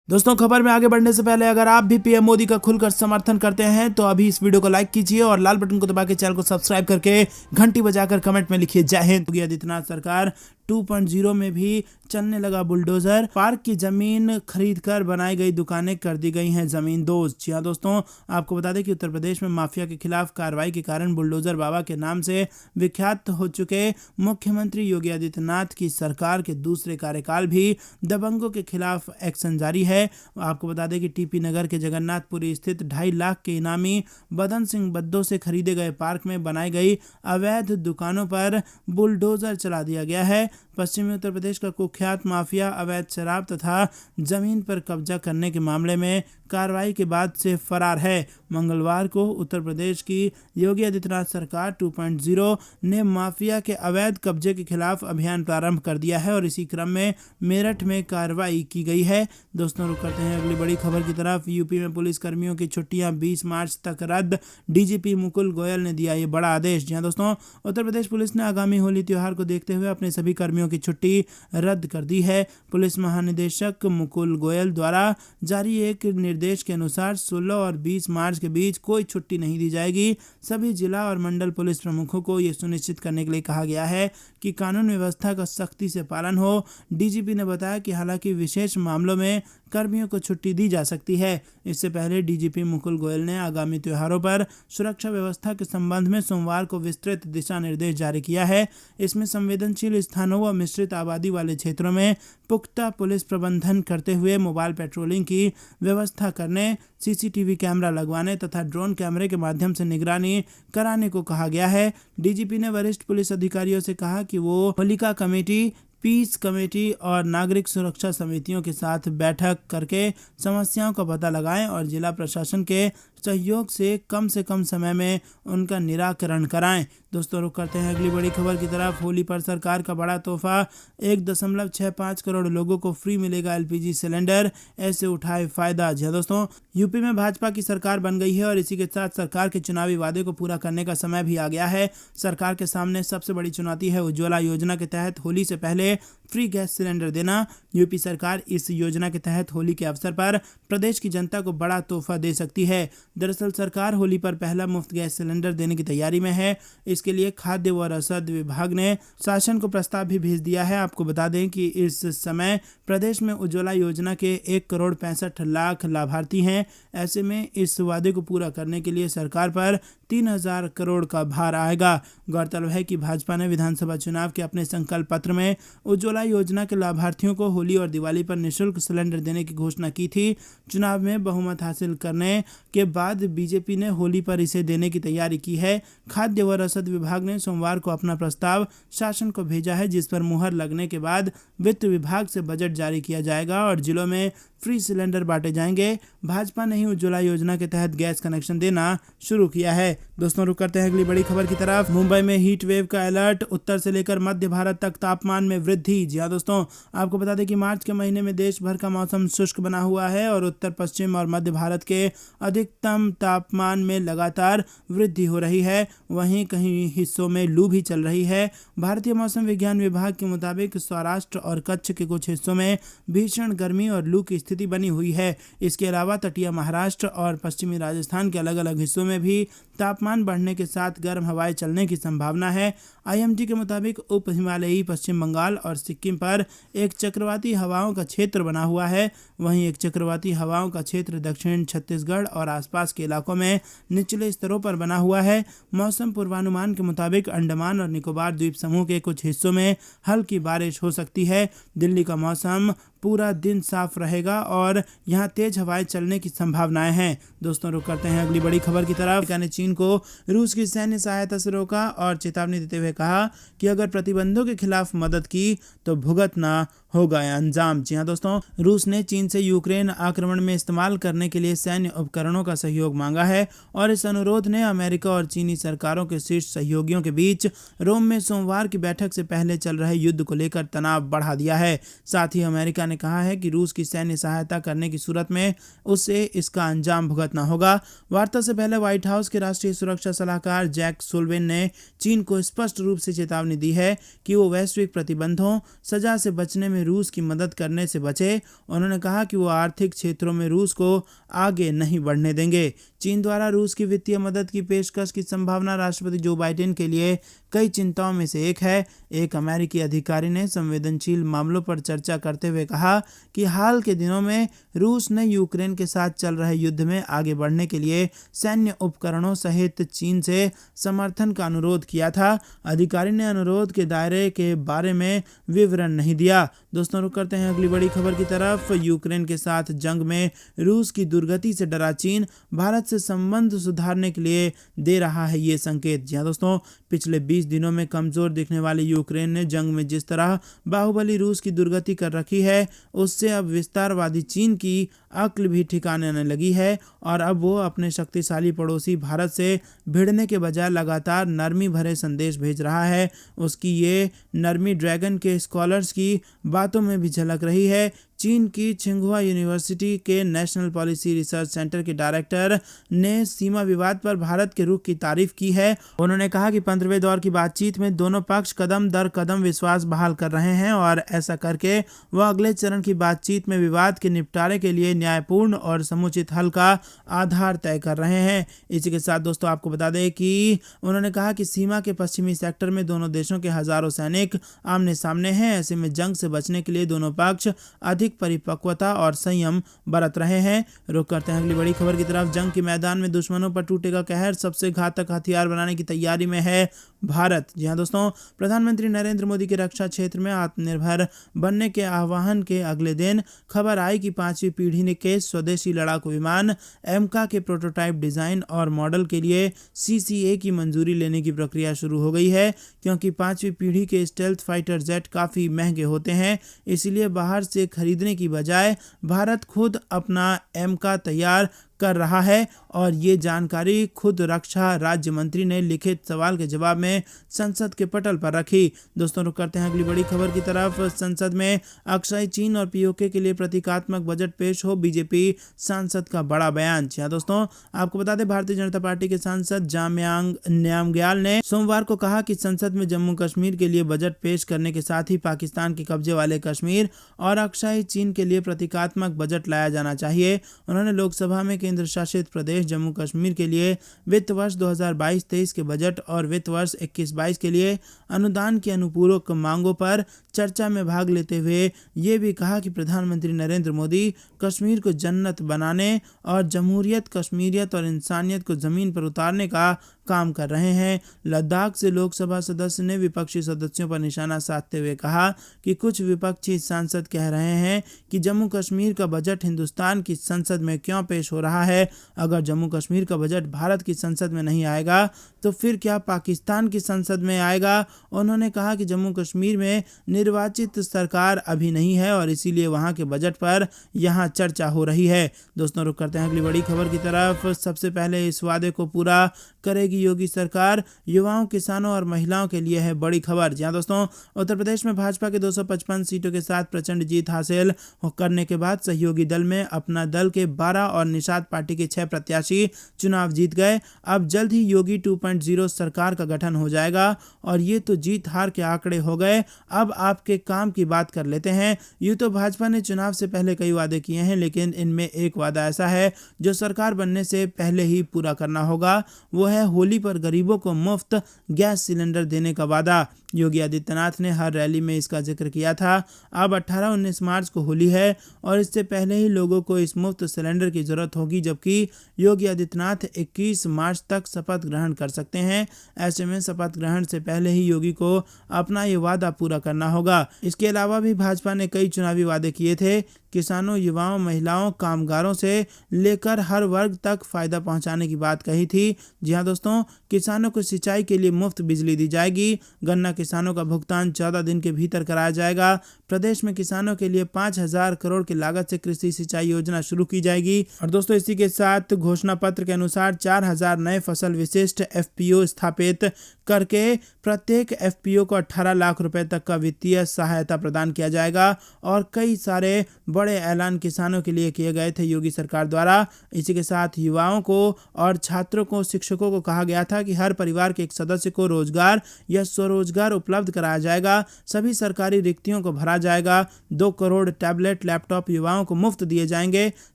दोस्तों, खबर में आगे बढ़ने से पहले अगर आप भी पीएम मोदी का खुलकर समर्थन करते हैं तो अभी इस वीडियो को लाइक कीजिए और लाल बटन को दबा के चैनल को सब्सक्राइब करके घंटी बजाकर कमेंट में लिखिए जय हिंद। योगी आदित्यनाथ सरकार 2.0 में भी चलने लगा बुलडोजर। पार्क की जमीन खरीदकर बनाई गई दुकानें कर दी गई हैं जमीन दोस्त। जी हाँ दोस्तों, आपको बता दें कि उत्तर प्रदेश में माफिया के खिलाफ कार्रवाई के कारण बुलडोजर बाबा के नाम से विख्यात हो चुके मुख्यमंत्री योगी आदित्यनाथ की सरकार के दूसरे कार्यकाल भी दबंगों के खिलाफ एक्शन जारी है। आपको बता दें कि टीपी नगर के जगन्नाथपुरी स्थित 2.5 लाख के इनामी बदन सिंह बद्दो से खरीदे गए पार्क में बनाई गई अवैध दुकानों पर बुलडोजर चला दिया गया है। पश्चिमी उत्तर प्रदेश का कुख्यात माफिया अवैध शराब तथा जमीन पर कब्जा करने के मामले में कार्रवाई के बाद से फरार है। मंगलवार को उत्तर प्रदेश की योगी आदित्यनाथ सरकार 2.0 ने माफिया के अवैध कब्जे के खिलाफ अभियान प्रारंभ कर दिया है और इसी क्रम में मेरठ में कार्रवाई की गई है। दोस्तों, रुक करते हैं अगली बड़ी खबर की तरफ। यूपी में पुलिस कर्मियों की छुट्टियां 20 मार्च तक रद्द। डीजीपी मुकुल गोयल ने दिया ये बड़ा आदेश। जी हाँ दोस्तों, उत्तर प्रदेश पुलिस ने आगामी होली त्योहार को देखते हुए अपने सभी कर्मियों की छुट्टी रद्द कर दी है। पुलिस महानिदेशक मुकुल गोयल द्वारा जारी एक निर्देश के अनुसार 16 और 20 मार्च के बीच कोई छुट्टी नहीं दी जाएगी। सभी जिला और मंडल पुलिस प्रमुखों को यह सुनिश्चित करने के लिए कहा गया है कि कानून व्यवस्था का सख्ती से पालन हो। डीजीपी ने बताया कि हालांकि विशेष मामलों में कर्मियों को छुट्टी दी जा सकती है। इससे पहले डीजीपी मुकुल गोयल ने आगामी त्योहारों पर सुरक्षा व्यवस्था के संबंध में सोमवार को विस्तृत दिशा निर्देश जारी किया है। इसमें संवेदनशील स्थानों व मिश्रित आबादी वाले क्षेत्रों में पुख्ता पुलिस प्रबंधन करते हुए मोबाइल पेट्रोलिंग की व्यवस्था करने, सीसीटीवी कैमरा लगवाने तथा ड्रोन कैमरे के माध्यम से निगरानी कराने को कहा गया है। डीजीपी ने वरिष्ठ पुलिस अधिकारियों से कहा कि वो होलिका कमेटी, पीस कमेटी और नागरिक सुरक्षा समितियों के साथ बैठक करके समस्याओं का पता लगाएं और जिला प्रशासन के सहयोग से कम समय में उनका निराकरण कराएं। दोस्तों, रुक करते हैं अगली बड़ी खबर की तरफ। होली पर सरकार का बड़ा तोहफा, 1.65 करोड़ लोगों को फ्री मिलेगा एलपीजी सिलेंडर, ऐसे उठाए फायदा। जी दोस्तों, यूपी में भाजपा की सरकार बन गई है और इसी के साथ सरकार के चुनावी वादे को पूरा करने का समय भी आ गया है। सरकार के सामने सबसे बड़ी चुनौती है उज्ज्वला योजना के तहत होली से पहले फ्री गैस सिलेंडर देना। यूपी सरकार इस योजना के तहत होली के अवसर पर प्रदेश की जनता को बड़ा तोहफा दे सकती है। दरअसल सरकार होली पर पहला मुफ्त गैस सिलेंडर देने की तैयारी में है। इसके लिए खाद्य व रसद विभाग ने शासन को प्रस्ताव भी भेज दिया है। आपको बता दें कि इस समय प्रदेश में उज्ज्वला योजना के 1,65,00,000 लाभार्थी हैं। ऐसे में इस वादे को पूरा करने के लिए सरकार पर 3,000 करोड़ का भार आएगा। गौरतलब है कि भाजपा ने विधानसभा चुनाव के अपने संकल्प पत्र में उज्ज्वला योजना के लाभार्थियों को होली और दिवाली पर निःशुल्क सिलेंडर देने की घोषणा की थी। चुनाव में बहुमत हासिल करने के बाद बीजेपी ने होली पर इसे देने की तैयारी की है। खाद्य व रसद विभाग ने सोमवार को अपना प्रस्ताव शासन को भेजा है, जिस पर मुहर लगने के बाद वित्त विभाग से बजट जारी किया जाएगा और जिलों में फ्री सिलेंडर बांटे जाएंगे। भाजपा ने ही उज्ज्वला योजना के तहत गैस कनेक्शन देना शुरू किया है। दोस्तों, रुक करते हैं अगली बड़ी खबर की तरफ। मुंबई में हीट वेव का अलर्ट, उत्तर से लेकर मध्य भारत तक तापमान में वृद्धि। जी हाँ दोस्तों, आपको बता दें कि मार्च के महीने में देश भर का मौसम शुष्क बना हुआ है और उत्तर पश्चिम और मध्य भारत के अधिकतम तापमान में लगातार वृद्धि हो रही है। वहीं कहीं हिस्सों में लू भी चल रही है। भारतीय मौसम विज्ञान विभाग के मुताबिक सौराष्ट्र और कच्छ के कुछ हिस्सों में भीषण गर्मी और लू की स्थिति बनी हुई है। इसके अलावा तटीय महाराष्ट्र और पश्चिमी राजस्थान के अलग अलग हिस्सों में भी तापमान बढ़ने के साथ गर्म हवाएं चलने की संभावना है। आईएमडी के मुताबिक उप हिमालयी पश्चिम बंगाल और सिक्किम पर एक चक्रवाती हवाओं का क्षेत्र बना हुआ है। वहीं एक चक्रवाती हवाओं का क्षेत्र दक्षिण छत्तीसगढ़ और आसपास के इलाकों में निचले स्तरों पर बना हुआ है। मौसम पूर्वानुमान के मुताबिक अंडमान और निकोबार द्वीप समूह के कुछ हिस्सों में हल्की बारिश हो सकती है। दिल्ली का मौसम पूरा दिन साफ रहेगा और यहां तेज हवाएं चलने की संभावनाएं हैं। दोस्तों, रुक करते हैं अगली बड़ी खबर की तरफ। अमेरिका ने चीन को रूस की सैन्य सहायता से रोका और चेतावनी देते हुए कहा कि अगर प्रतिबंधों के खिलाफ मदद की तो भुगतना होगा अंजाम। जी हाँ दोस्तों, रूस ने चीन से यूक्रेन आक्रमण में इस्तेमाल करने के लिए सैन्य उपकरणों का सहयोग मांगा है और इस अनुरोध ने अमेरिका और चीनी सरकारों के शीर्ष सहयोगियों के बीच रोम में सोमवार की बैठक से पहले चल रहे युद्ध को लेकर तनाव बढ़ा दिया है। साथ ही अमेरिका ने कहा है कि रूस की सैन्य सहायता करने की सूरत में उसे इसका अंजाम भुगतना होगा। वार्ता से पहले व्हाइट हाउस के राष्ट्रीय सुरक्षा सलाहकार जैक सुल्वेन ने चीन को स्पष्ट रूप से चेतावनी दी है कि वो वैश्विक प्रतिबंधों, सजा से बचने में रूस की मदद करने से बचे। उन्होंने कहा कहा कि वो आर्थिक क्षेत्रों में रूस को आगे नहीं बढ़ने देंगे। चीन द्वारा रूस की वित्तीय मदद की पेशकश की संभावना राष्ट्रपति जो बाइडेन के लिए कई चिंताओं में से एक है। एक अमेरिकी अधिकारी ने संवेदनशील मामलों पर चर्चा करते हुए कहा कि हाल के दिनों में रूस ने यूक्रेन के साथ चल रहे युद्ध में आगे बढ़ने के लिए सैन्य उपकरणों सहित चीन से समर्थन का अनुरोध किया था। अधिकारी ने अनुरोध के दायरे के बारे में विवरण नहीं दिया। दोस्तों, रुक करते हैं अगली बड़ी खबर की तरफ। यूक्रेन के साथ जंग में रूस की दुर्गति से डरा चीन भारत से संबंध सुधारने के लिए दे रहा है ये संकेत। जी हाँ दोस्तों, पिछले 20 दिनों में कमजोर दिखने वाली यूक्रेन ने जंग में जिस तरह बाहुबली रूस की दुर्गति कर रखी है, उससे अब विस्तारवादी चीन की अक्ल भी ठिकाने आने लगी है और अब वो अपने शक्तिशाली पड़ोसी भारत से भिड़ने के बजाय लगातार नरमी भरे संदेश भेज रहा है। उसकी ये नरमी ड्रैगन के स्कॉलर्स की बातों में भी झलक रही है। चीन की छिंगहुआ यूनिवर्सिटी के नेशनल पॉलिसी रिसर्च सेंटर के डायरेक्टर ने सीमा विवाद पर भारत के रुख की तारीफ की है। उन्होंने कहा कि 15वें दौर की बातचीत में दोनों पक्ष कदम दर कदम विश्वास बहाल कर रहे हैं और ऐसा करके वह अगले चरण की बातचीत में विवाद के निपटारे के लिए न्यायपूर्ण और समुचित हल का आधार तय कर रहे हैं। इसी के साथ दोस्तों आपको बता दें कि उन्होंने कहा कि सीमा के पश्चिमी सेक्टर में दोनों देशों के हजारों सैनिक आमने सामने हैं। ऐसे में जंग से बचने के लिए दोनों पक्ष अधिक परिपक्वता और संयम बरत रहे हैं। रुक करते हैं अगली बड़ी खबर की तरफ। जंग के मैदान में दुश्मनों पर टूटेगा कहर, सबसे घातक हथियार बनाने की तैयारी में है भारत। जी हाँ दोस्तों, प्रधानमंत्री नरेंद्र मोदी के रक्षा क्षेत्र में आत्मनिर्भर बनने के आह्वान के अगले दिन खबर आई कि 5वीं पीढ़ी के स्वदेशी लड़ाकू विमान एमका के प्रोटोटाइप डिजाइन और मॉडल के लिए CCA की मंजूरी लेने की प्रक्रिया शुरू हो गई है। क्योंकि 5वीं पीढ़ी के स्टेल्थ फाइटर जेट काफी महंगे होते हैं, इसलिए बाहर से खरीदने की बजाय भारत खुद अपना एमका तैयार कर रहा है और ये जानकारी खुद रक्षा राज्य मंत्री ने लिखित सवाल के जवाब में संसद के पटल पर रखी। दोस्तों, रुक करते हैं अगली बड़ी खबर की तरफ। संसद में अक्षय चीन और POK के लिए प्रतीकात्मक बजट पेश हो, बीजेपी सांसद का बड़ा बयान। जी हाँ दोस्तों, आपको बता दें भारतीय जनता पार्टी के सांसद जामयांग न्यामग्याल ने सोमवार को कहा कि संसद में जम्मू कश्मीर के लिए बजट पेश करने के साथ ही पाकिस्तान के कब्जे वाले कश्मीर और अक्षय चीन के लिए प्रतीकात्मक बजट लाया जाना चाहिए। उन्होंने लोकसभा में केंद्र शासित प्रदेश जम्मू कश्मीर के लिए वित्त वर्ष 2022-23 के बजट और वित्त वर्ष 21-22 के लिए अनुदान की अनुपूरक मांगों पर चर्चा में भाग लेते हुए ये भी कहा कि प्रधानमंत्री नरेंद्र मोदी कश्मीर को जन्नत बनाने और जमहूरियत, कश्मीरियत और इंसानियत को जमीन पर उतारने का काम कर रहे हैं। लद्दाख से लोकसभा सदस्य ने विपक्षी सदस्यों पर निशाना साधते हुए कहा कि कुछ विपक्षी सांसद कह रहे हैं कि जम्मू कश्मीर का बजट हिंदुस्तान की संसद में क्यों पेश हो रहा है। अगर जम्मू कश्मीर का बजट भारत की संसद में नहीं आएगा तो फिर क्या पाकिस्तान की संसद में आएगा। उन्होंने कहा कि जम्मू कश्मीर में निर्वाचित सरकार अभी नहीं है और इसीलिए वहां के बजट पर यहां चर्चा हो रही है। दोस्तों, रुक करते हैं अगली बड़ी खबर की तरफ। सबसे पहले इस वादे को पूरा करेगी योगी सरकार, युवाओं, किसानों और महिलाओं के लिए है बड़ी खबर। जहां दोस्तों उत्तर प्रदेश में भाजपा के 255 सीटों के साथ प्रचंड जीत हासिल करने के बाद सहयोगी दल में अपना दल के 12 और निषाद पार्टी के 6 प्रत्याशी चुनाव जीत गए। अब जल्द ही योगी 2.0 सरकार का गठन हो जाएगा और ये तो जीत हार के आंकड़े हो गए। अब आपके काम की बात कर लेते हैं। यूं तो भाजपा ने चुनाव से पहले कई वादे किए हैं, लेकिन इनमें एक वादा ऐसा है जो सरकार बनने से पहले ही पूरा करना होगा। वो है होली पर गरीबों को मुफ्त गैस सिलेंडर देने का वादा। योगी आदित्यनाथ ने हर रैली में इसका जिक्र किया था। अब 18-19 मार्च को होली है और इससे पहले ही लोगों को इस मुफ्त सिलेंडर की जरूरत होगी, जबकि योगी आदित्यनाथ 21 मार्च तक शपथ ग्रहण कर सकते हैं। ऐसे में शपथ ग्रहण से पहले ही योगी को अपना ये वादा पूरा करना होगा। इसके अलावा भी भाजपा ने कई चुनावी वादे किए थे। किसानों, युवाओं, महिलाओं, कामगारों से लेकर हर वर्ग तक फायदा पहुंचाने की बात कही थी। जी हां दोस्तों, किसानों को सिंचाई के लिए मुफ्त बिजली दी जाएगी। गन्ना किसानों का भुगतान 14 दिन के भीतर कराया जाएगा। प्रदेश में किसानों के लिए 5,000 करोड़ की लागत से कृषि सिंचाई योजना शुरू की जाएगी। और दोस्तों, इसी के साथ घोषणा पत्र के अनुसार 4,000 नए फसल विशिष्ट FPO स्थापित करके प्रत्येक एफपीओ को 18 लाख रुपए तक का वित्तीय सहायता प्रदान किया जाएगा। और कई सारे बड़े ऐलान किसानों के लिए किए गए थे योगी सरकार द्वारा। इसी के साथ युवाओं को और छात्रों को, शिक्षकों को कहा गया था कि हर परिवार के एक सदस्य को रोजगार या स्वरोजगार उपलब्ध कराया जाएगा। सभी सरकारी रिक्तियों को भरा जाएगा। 2 करोड़ टैबलेट, लैपटॉप युवाओं को मुफ्त दिए जाएंगे।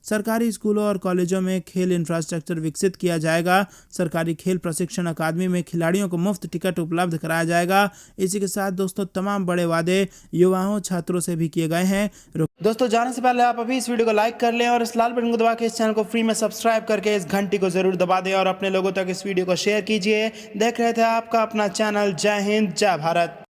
सरकारी स्कूलों और कॉलेजों में खेल इंफ्रास्ट्रक्चर विकसित किया जाएगा। सरकारी खेल प्रशिक्षण अकादमी में खिलाड़ियों को मुफ्त टिकट उपलब्ध कराया जाएगा। इसी के साथ दोस्तों तमाम बड़े वादे युवाओं, छात्रों से भी किए गए हैं। दोस्तों जाने से पहले आप अभी इस वीडियो को लाइक कर लें और इस लाल बटन को दबा के इस चैनल को फ्री में सब्सक्राइब करके इस घंटी को जरूर दबा दें और अपने लोगों तक इस वीडियो को शेयर कीजिए। देख रहे थे आपका अपना चैनल। जय हिंद, जय भारत।